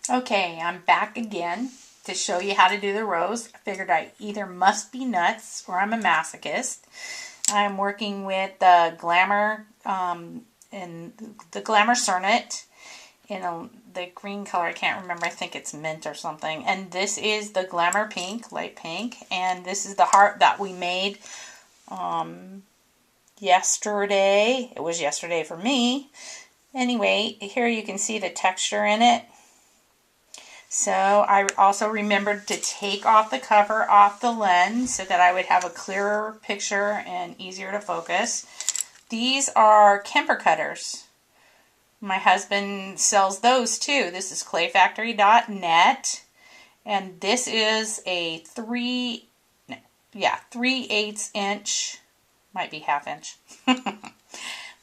Okay, I'm back again to show you how to do the rose. I figured I either must be nuts or I'm a masochist. I'm working with the Glamour and the Glamour Cernet in the green color. I can't remember. I think it's mint or something. And this is the Glamour Pink, light pink. And this is the heart that we made yesterday. It was yesterday for me. Anyway, here you can see the texture in it. So I also remembered to take off the cover off the lens so that I would have a clearer picture and easier to focus. These are Kemper cutters. My husband sells those too. This is clayfactory.net, and this is a 3/8 inch, might be half inch.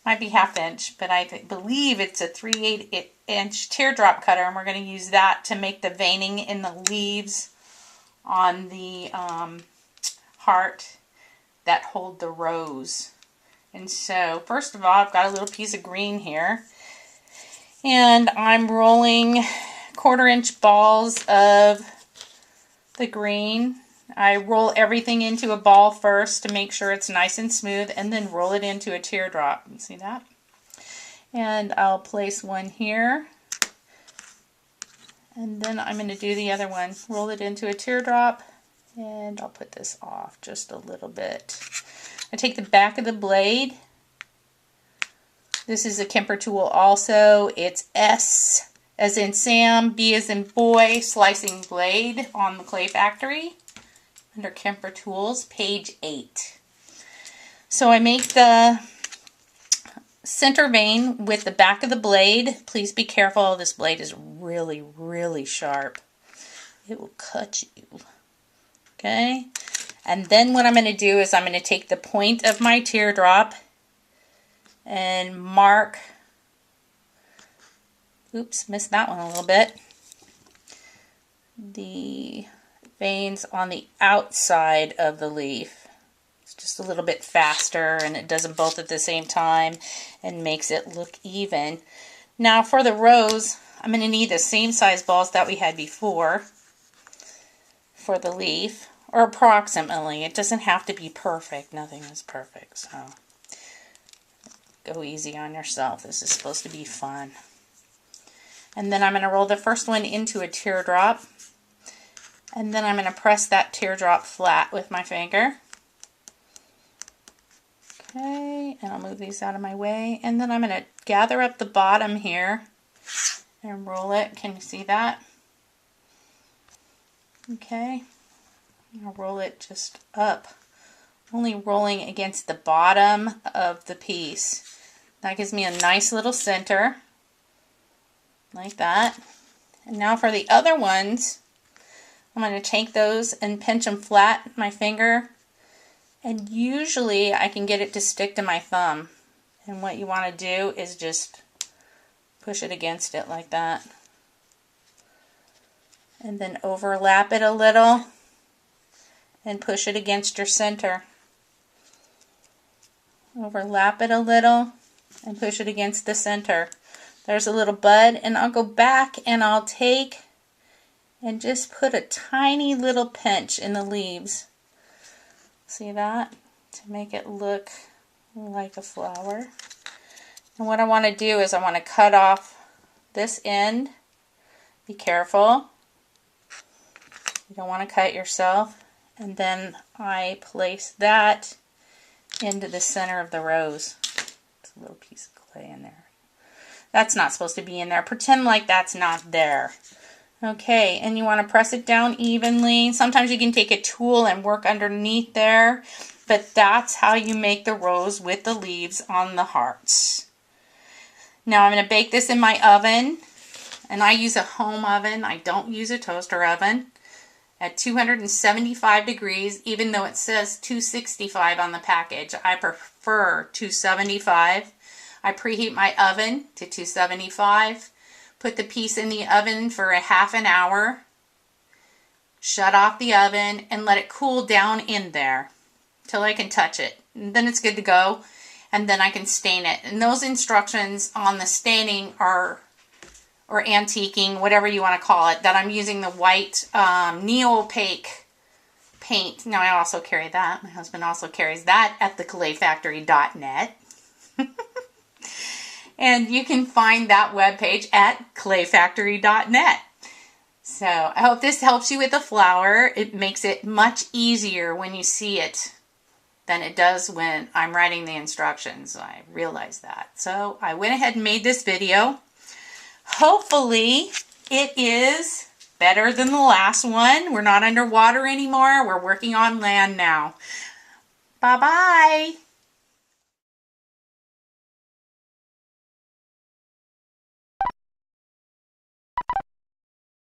Might be half inch, but I believe it's a 3/8 inch teardrop cutter, and we're going to use that to make the veining in the leaves on the heart that hold the rose. And so first of all, I've got a little piece of green here, and I'm rolling 1/4 inch balls of the green. I roll everything into a ball first to make sure it's nice and smooth, and then roll it into a teardrop. See that? And I'll place one here. And then I'm going to do the other one. Roll it into a teardrop, and I'll put this off just a little bit. I take the back of the blade. This is a Kemper tool also. It's S as in Sam, B as in boy, slicing blade on the Clay Factory. Under Kemper Tools, page 8. So I make the center vein with the back of the blade. Please be careful. This blade is really, really sharp. It will cut you. Okay? And then what I'm going to do is I'm going to take the point of my teardrop and mark, oops, missed that one a little bit, the veins on the outside of the leaf. It's just a little bit faster, and it does them both at the same time and makes it look even. Now for the rose, I'm going to need the same size balls that we had before for the leaf, or approximately. It doesn't have to be perfect. Nothing is perfect, so go easy on yourself. This is supposed to be fun. And then I'm going to roll the first one into a teardrop. And then I'm going to press that teardrop flat with my finger. Okay, and I'll move these out of my way. And then I'm going to gather up the bottom here and roll it. Can you see that? Okay, I'll roll it just up. Only rolling against the bottom of the piece. That gives me a nice little center, like that. And now for the other ones, I'm going to take those and pinch them flat with my finger, and usually I can get it to stick to my thumb. And what you want to do is just push it against it like that. And then overlap it a little and push it against your center. Overlap it a little and push it against the center. There's a little bud, and I'll go back and I'll take and just put a tiny little pinch in the leaves. See that? To make it look like a flower. And what I want to do is I want to cut off this end. Be careful. You don't want to cut yourself. And then I place that into the center of the rose. It's a little piece of clay in there. That's not supposed to be in there. Pretend like that's not there. Okay, and you want to press it down evenly. Sometimes you can take a tool and work underneath there, but that's how you make the rose with the leaves on the hearts. Now I'm going to bake this in my oven, and I use a home oven. I don't use a toaster oven, at 275 degrees, even though it says 265 on the package. I prefer 275. I preheat my oven to 275. Put the piece in the oven for a half an hour, shut off the oven, and let it cool down in there till I can touch it. And then it's good to go, and then I can stain it. And those instructions on the staining are or antiquing, whatever you want to call it, that I'm using the white neo-opaque paint. Now I also carry that. My husband also carries that at theclayfactory.net. And you can find that webpage at clayfactory.net. So I hope this helps you with the flower. It makes it much easier when you see it than it does when I'm writing the instructions. I realize that. So I went ahead and made this video. Hopefully it is better than the last one. We're not underwater anymore. We're working on land now. Bye-bye.